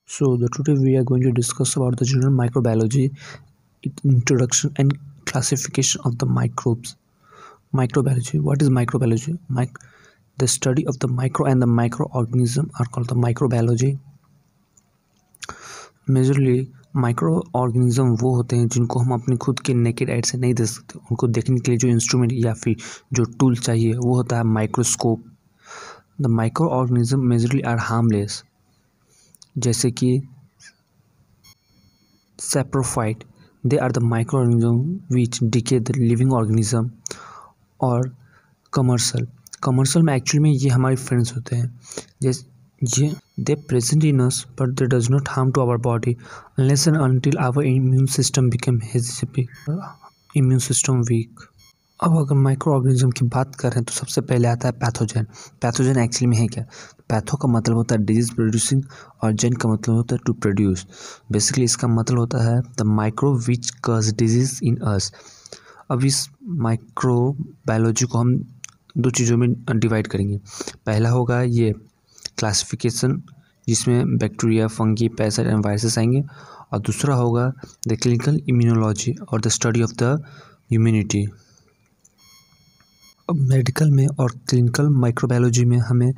Today we are going to discuss about the general microbiology, introduction and classification of the microbes. Microbiology. What is microbiology? The study of the micro and the microorganism are called the microbiology. Majorly micro organism वो होते हैं जिनको हम अपनी खुद के naked आइड से नहीं देख सकते। उनको देखने के लिए जो इंस्ट्रूमेंट या फिर जो टूल चाहिए वो होता है microscope. The micro organism majorly are harmless, जैसे कि saprophyte, they are the microorganism which decay the living organism। और कमर्शियल में एक्चुअली में ये हमारे फ्रेंड्स होते हैं, जैसे ये they present in us but they does not harm to our body unless and until our immune system become immune system weak. अब अगर माइक्रो ऑर्गेनिज्म की बात करें तो सबसे पहले आता है पैथोजन। पैथोजन एक्चुअली में है क्या? पैथो का मतलब होता है डिजीज प्रोड्यूसिंग और जेन का मतलब होता है टू प्रोड्यूस। बेसिकली इसका मतलब होता है the micro which cause disease in us. अब इस माइक्रो बायोलॉजी को हम दो चीज़ों में डिवाइड करेंगे। पहला होगा ये क्लासिफिकेशन, जिसमें bacteria, fungi, parasite and viruses आएंगे, और दूसरा होगा द क्लिनिकल इम्यूनोलॉजी और the study of the immunity. अब मेडिकल में और क्लिनिकल माइक्रोबायोलॉजी में हमें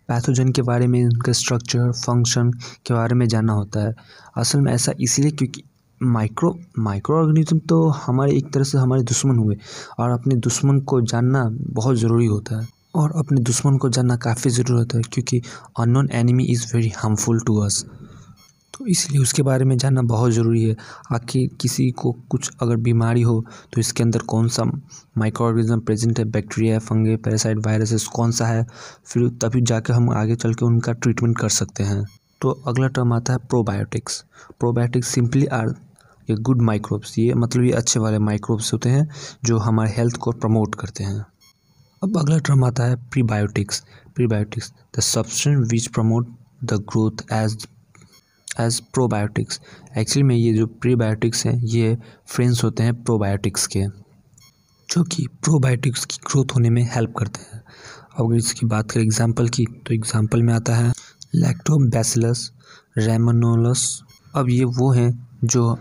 पैथोजन के बारे में, उनके स्ट्रक्चर, फंक्शन के बारे में जानना होता है। असल में ऐसा इसलिए क्योंकि माइक्रो ऑर्गेनिज्म तो हमारे एक तरह से हमारे दुश्मन हुए, और अपने दुश्मन को जानना बहुत ज़रूरी होता है। और अपने दुश्मन को जानना काफ़ी ज़रूरी होता है क्योंकि unknown enemy is very harmful to us, तो इसलिए उसके बारे में जानना बहुत ज़रूरी है। आखिर किसी को कुछ अगर बीमारी हो तो इसके अंदर कौन सा माइक्रो ऑर्गेनिज्म प्रेजेंट है, बैक्टीरिया, फंगी, पैरासाइट, वायरसेस कौन सा है, फिर तभी जाकर हम आगे चल के उनका ट्रीटमेंट कर सकते हैं। तो अगला टर्म आता है प्रोबायोटिक्स। प्रोबायोटिक्स सिंपली आर ये गुड माइक्रोब्स, ये मतलब ये अच्छे वाले माइक्रोब्स होते हैं जो हमारे हेल्थ को प्रमोट करते हैं। अब अगला टर्म आता है prebiotics. Prebiotics the substance which promote the growth as probiotics. Actually में ये जो प्रीबायोटिक्स हैं ये फ्रेंड्स होते हैं प्रोबायोटिक्स के, जो कि प्रोबायोटिक्स की ग्रोथ होने में हेल्प करते हैं। अगर इसकी बात करें एग्जांपल की, तो एग्जांपल में आता है लैक्टोबैसिलस, रैमोनोलस। अब ये वो हैं जो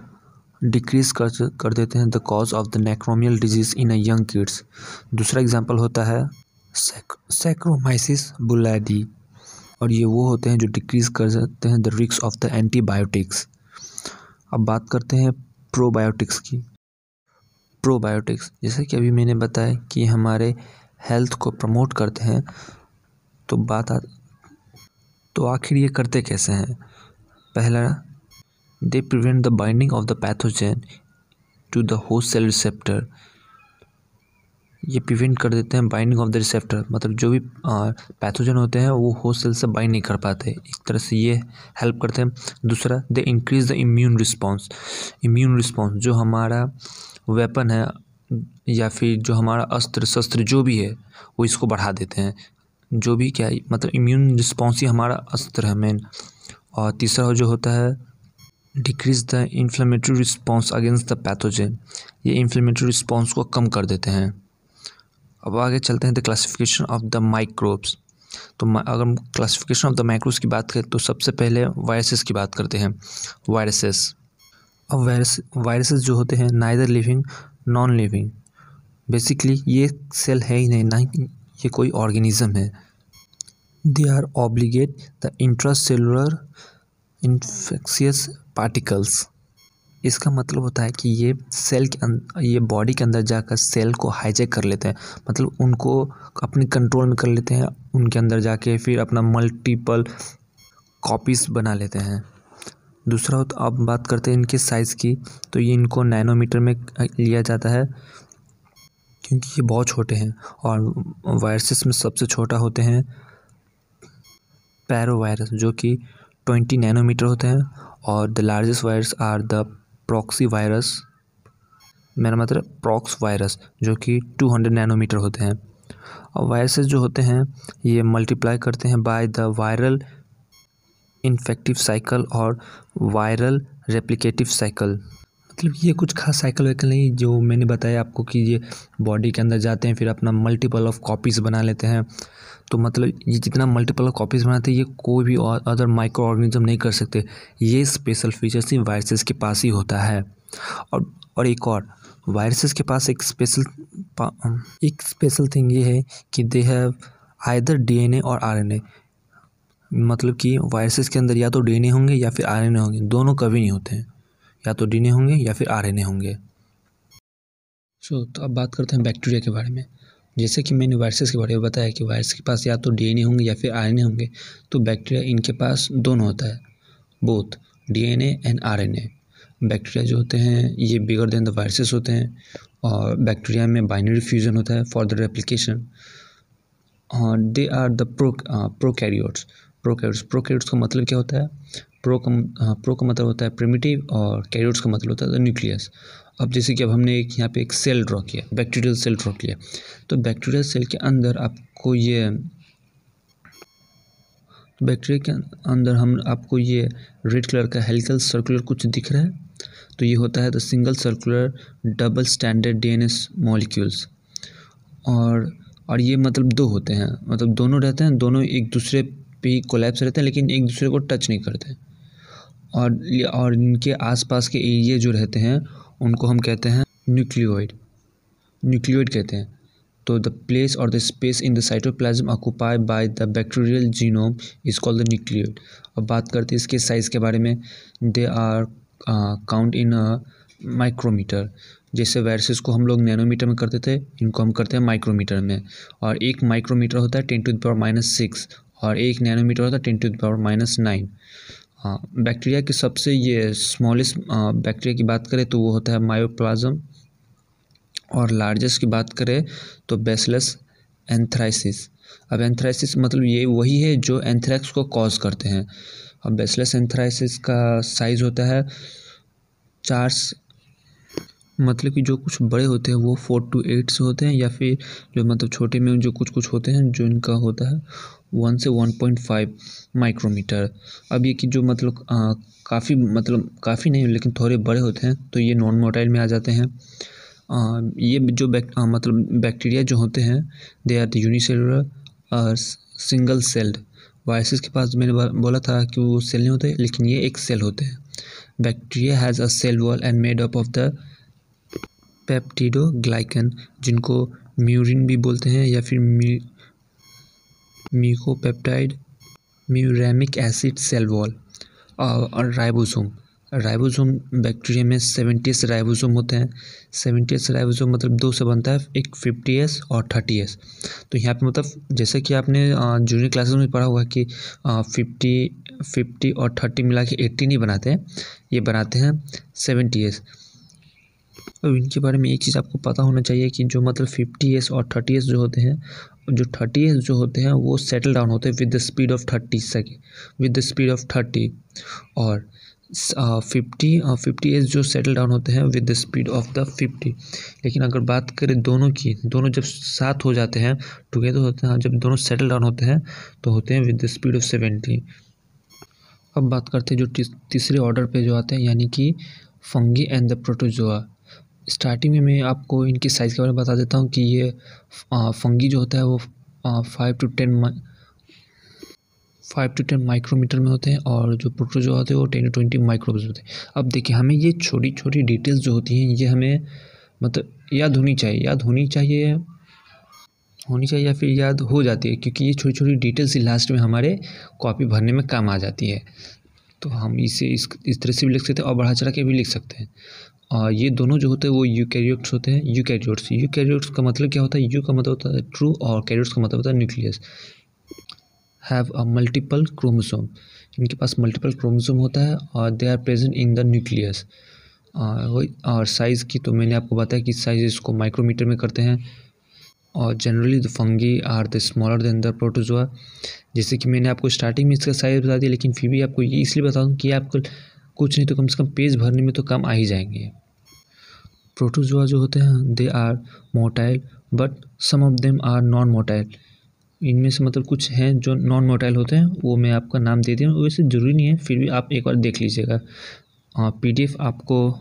डिक्रीज कर देते हैं द कॉज ऑफ द नेक्रोमियल disease in a young kids. दूसरा एग्जांपल होता है सैक्रोमाइसिस बुलाडी, और ये वो होते हैं जो डिक्रीज कर सकते हैं the risk of the antibiotics. अब बात करते हैं प्रोबायोटिक्स की। प्रोबायोटिक्स जैसे कि अभी मैंने बताया कि हमारे हेल्थ को प्रमोट करते हैं, तो आखिर ये करते कैसे हैं? पहला, they prevent the binding of the pathogen to the host cell receptor. ये प्रिवेंट कर देते हैं बाइंडिंग ऑफ द रिसेप्टर, मतलब जो भी पैथोजन होते हैं वो होस्ट सेल से बाइंड नहीं कर पाते, इस तरह से ये हेल्प करते हैं। दूसरा, they increase the immune response. Immune response जो हमारा वेपन है या फिर जो हमारा अस्त्र शस्त्र जो भी है वो इसको बढ़ा देते हैं। जो भी क्या मतलब इम्यून रिस्पॉन्स ही हमारा अस्त्र है मेन। और तीसरा जो होता है decrease the inflammatory response against the pathogen. ये इन्फ्लेमेटरी रिस्पॉन्स को कम कर देते हैं। अब आगे चलते हैं the classification of the microbes. तो अगर क्लासिफिकेशन ऑफ द माइक्रोब्स की बात करें तो सबसे पहले वायरसेस की बात करते हैं। वायरसेस, अब वायरसेस जो होते हैं neither living non living, basically ये सेल है ही नहीं, ना ही ये कोई ऑर्गेनिज्म है। They are obligate the intracellular infectious particles. इसका मतलब होता है कि ये सेल के अंदर, ये बॉडी के अंदर जाकर सेल को हाईजैक कर लेते हैं, मतलब उनको अपने कंट्रोल में कर लेते हैं, उनके अंदर जाके फिर अपना मल्टीपल कॉपीज़ बना लेते हैं। दूसरा हो तो अब बात करते हैं इनके साइज़ की, तो ये इनको नैनोमीटर में लिया जाता है क्योंकि ये बहुत छोटे हैं। और वायरसेस में सबसे छोटा होते हैं पैरोवायरस जो कि 20 नैनोमीटर होते हैं, और the largest virus are the proxy virus, मेरा मतलब प्रॉक्स वायरस जो कि 200 नैनोमीटर होते हैं। और वायरसेस जो होते हैं ये मल्टीप्लाई करते हैं by the viral infective cycle और वायरल रेप्लिकेटिव साइकिल, मतलब ये कुछ खास साइकिल वाइकल नहीं, जो मैंने बताया आपको कि ये बॉडी के अंदर जाते हैं, फिर अपना मल्टीपल ऑफ कॉपीज़ बना लेते हैं। तो मतलब ये जितना मल्टीपल ऑफ कॉपीज़ बनाते हैं ये कोई भी और अदर माइक्रो ऑर्गेनिज्म नहीं कर सकते। ये स्पेशल फीचर सिर्फ वायरसेस के पास ही होता है। और एक और वायरसेस के पास एक स्पेशल थिंग ये है कि दे हैव आइदर डीएनए और आरएनए। मतलब कि वायरसेस के अंदर या तो डीएनए होंगे या फिर आरएनए होंगे, दोनों कभी नहीं होते हैं। या तो डीएनए होंगे या फिर आरएनए होंगे। तो अब बात करते हैं बैक्टीरिया के बारे में। जैसे कि मैंने वायरसेस के बारे में बताया कि वायरस के पास या तो डीएनए होंगे या फिर आरएनए होंगे, तो बैक्टीरिया इनके पास दोनों होता है, both DNA and RNA. Bacteria जो होते हैं ये बिगर देन द वायरसेस होते हैं, और बैक्टीरिया में बाइनरी फ्यूजन होता है for the replication. They are the prokaryotes. Prokaryotes का मतलब क्या होता है? प्रो का मतलब होता है प्रिमिटिव, और कैरियोट्स का मतलब होता है द न्यूक्लियस। अब जैसे कि अब हमने यहाँ पे एक सेल ड्रॉ किया, बैक्टीरियल सेल ड्रॉ किया, तो बैक्टीरियल सेल के अंदर आपको ये आपको ये रेड कलर का हेलिकल सर्कुलर कुछ दिख रहा है, तो ये होता है the single circular double standard DNA molecules. और ये मतलब दो होते हैं, मतलब दोनों रहते हैं, दोनों एक दूसरे पे ही कोलैप्स रहते हैं, लेकिन एक दूसरे को टच नहीं करते। और इनके आसपास के एरिया जो रहते हैं उनको हम कहते हैं न्यूक्लियोइड कहते हैं। तो द प्लेस और the space in the cytoplasm occupied by the bacterial genome is called the nucleoid. अब बात करते हैं इसके साइज़ के बारे में। They are count in micrometre. जैसे वायरसेस को हम लोग नैनोमीटर में करते थे, इनको हम करते हैं माइक्रोमीटर में। और एक माइक्रोमीटर होता है 10⁻⁻⁶, और एक नैनोमीटर होता है 10⁻⁹। बैक्टीरिया के सबसे ये स्मॉलेस्ट बैक्टीरिया की बात करें तो वो होता है मायोप्लाज्म, और लार्जेस्ट की बात करें तो बैसिलस एंथ्राइसिस। अब एंथ्राइसिस मतलब ये वही है जो एंथ्रैक्स को कॉज करते हैं। अब बैसिलस एंथ्राइसिस का साइज़ होता है 4, मतलब कि जो कुछ बड़े होते हैं वो 4 to 8 से होते हैं, या फिर जो मतलब छोटे में जो कुछ होते हैं जो इनका होता है 1 से 1.5 माइक्रोमीटर। अब ये कि जो मतलब काफ़ी नहीं लेकिन थोड़े बड़े होते हैं, तो ये नॉन मोटाइल में आ जाते हैं। ये जो बैक्टीरिया जो होते हैं they are the unicellular single celled. Viruses के पास मैंने बोला था कि वो सेल नहीं होते, लेकिन ये एक सेल होते हैं। Bacteria has a cell wall and made up of the peptidoglycan, जिनको म्यूरिन भी बोलते हैं, या फिर mucopeptide, muramic acid cell wall, और राइबोसोम बैक्टीरिया में 70s राइबोसोम होते हैं। 70s राइबोसोम मतलब 2 से बनता है, एक 50s और 30s। तो यहाँ पे मतलब जैसे कि आपने जूनियर क्लासेस में पढ़ा होगा कि 50 और 30 मिला के 80 नहीं बनाते हैं, ये बनाते हैं 70s। अब इनके बारे में एक चीज़ आपको पता होना चाहिए कि जो मतलब 50s और 30s जो होते हैं, जो 30s जो होते हैं वो सेटल डाउन होते हैं विद द स्पीड ऑफ 30, और 50s जो सेटल डाउन होते हैं with the speed of the 50। लेकिन अगर बात करें दोनों की, दोनों जब साथ हो जाते हैं, टुगेदर होते हैं, जब दोनों सेटल डाउन होते हैं तो होते हैं विद द स्पीड ऑफ 70। अब बात करते हैं जो तीसरे ऑर्डर पे जो आते हैं, यानी कि fungi and the protozoa. Starting में मैं आपको इनकी साइज़ के बारे में बता देता हूँ कि ये फंगी जो होता है वो 5 to 10 माइक्रोमीटर में होते हैं, और जो प्रोटोजोआ होते हैं वो 10 to 20 माइक्रोमीटर होते हैं। अब देखिए, हमें ये छोटी छोटी डिटेल्स जो होती हैं ये हमें मतलब याद होनी चाहिए या फिर याद हो जाती है, क्योंकि ये छोटी छोटी डिटेल्स ही लास्ट में हमारे कॉपी भरने में काम आ जाती है। तो हम इसे इस तरह से भी लिख सकते हैं और बढ़ा चढ़ा के भी लिख सकते हैं। और ये दोनों जो होते हैं वो यूकैरियोट्स होते हैं। यूकैरियोट्स का मतलब क्या होता है? यू का मतलब होता है ट्रू, और कैरियोट्स का मतलब होता है nucleus. Have a multiple chromosome, इनके पास मल्टीपल क्रोमोसोम होता है, और they are present in the nucleus. और साइज़ की तो मैंने आपको बताया कि साइज़ इसको माइक्रोमीटर में करते हैं। और generally the fungi are the smaller than the protozoa. जैसे कि मैंने आपको स्टार्टिंग में इसका साइज़ बता दिया, लेकिन फिर भी आपको ये इसलिए बता दूँ कि आपको कुछ नहीं तो कम से कम पेज भरने में तो काम आ ही जाएंगे। प्रोटोजोआ जो होते हैं they are motile, but some of them are non motile. इनमें से मतलब कुछ हैं जो नॉन मोटाइल होते हैं, वो मैं आपका नाम दे दिया। वैसे ज़रूरी नहीं है, फिर भी आप एक बार देख लीजिएगा। PDF आपको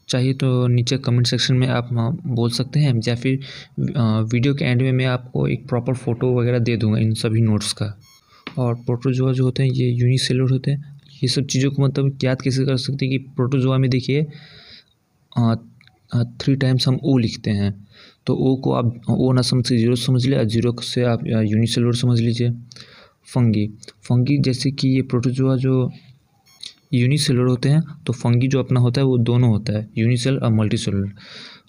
चाहिए तो नीचे कमेंट सेक्शन में आप बोल सकते हैं, या फिर वीडियो के एंड में मैं आपको एक प्रॉपर फ़ोटो वगैरह दे दूँगा इन सभी नोट्स का। और प्रोटोजोआ जो होते हैं ये यूनिसेलुलर होते हैं। ये सब चीज़ों को मतलब याद कैसे कर सकते हैं कि प्रोटोजोआ में देखिए 3 टाइम्स हम ओ लिखते हैं, तो ओ को आप ओ ना समझ के जीरो समझ लिया, जीरो से आप यूनिसेलुलर समझ लीजिए। फंगी जैसे कि ये प्रोटोजोआ जो यूनिसेलुलर होते हैं, तो फंगी जो अपना होता है वो दोनों होता है, यूनिसेलुलर और मल्टीसेलुलर।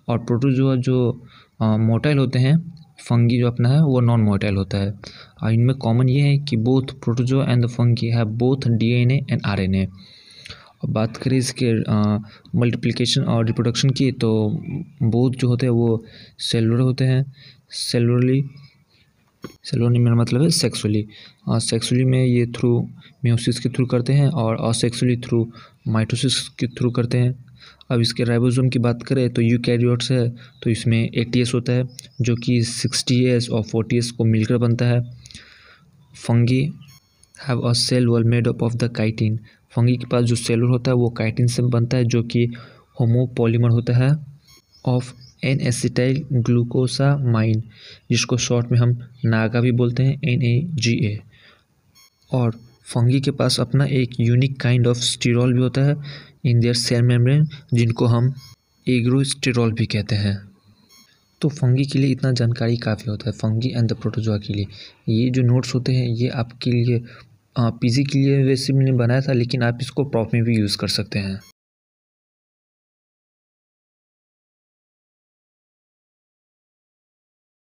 और प्रोटोजोआ जो मोटाइल होते हैं, फंगी जो अपना है वो नॉन मोटाइल होता है। और इनमें कॉमन ये है कि both protozoa and the fungi have both DNA and RNA. अब बात करें इसके मल्टीप्लिकेशन और रिप्रोडक्शन की, तो बोथ जो होते हैं वो सेलुलर होते हैं। सेलुलरली मेरा मतलब है सेक्सुअली। सेक्सुअली में ये थ्रू मेयोसिस के थ्रू करते हैं, और असेक्सुअली थ्रू माइटोसिस के थ्रू करते हैं। अब इसके राइबोसोम की बात करें तो यूकैरियोट्स है, तो इसमें ATS होता है जो कि 60S और 40S को मिलकर बनता है। Fungi have a cell wall made up of the chitin. Fungi के पास जो सेलुलर होता है वो काइटिन से बनता है, जो कि होमोपॉलीमर होता है ऑफ एन एसिटाइल ग्लूकोसामाइन, जिसको शॉर्ट में हम नागा भी बोलते हैं, NAGA। और फंगी के पास अपना एक यूनिक काइंड ऑफ स्टीरॉल भी होता है इन देयर सेल मेम्ब्रेन, जिनको हम एग्रोस्टेरॉल भी कहते हैं। तो फंगी के लिए इतना जानकारी काफ़ी होता है, फंगी एंड द प्रोटोजोआ के लिए। ये जो नोट्स होते हैं ये आपके लिए PG के लिए वैसे मैंने बनाया था, लेकिन आप इसको प्रॉप में भी यूज़ कर सकते हैं।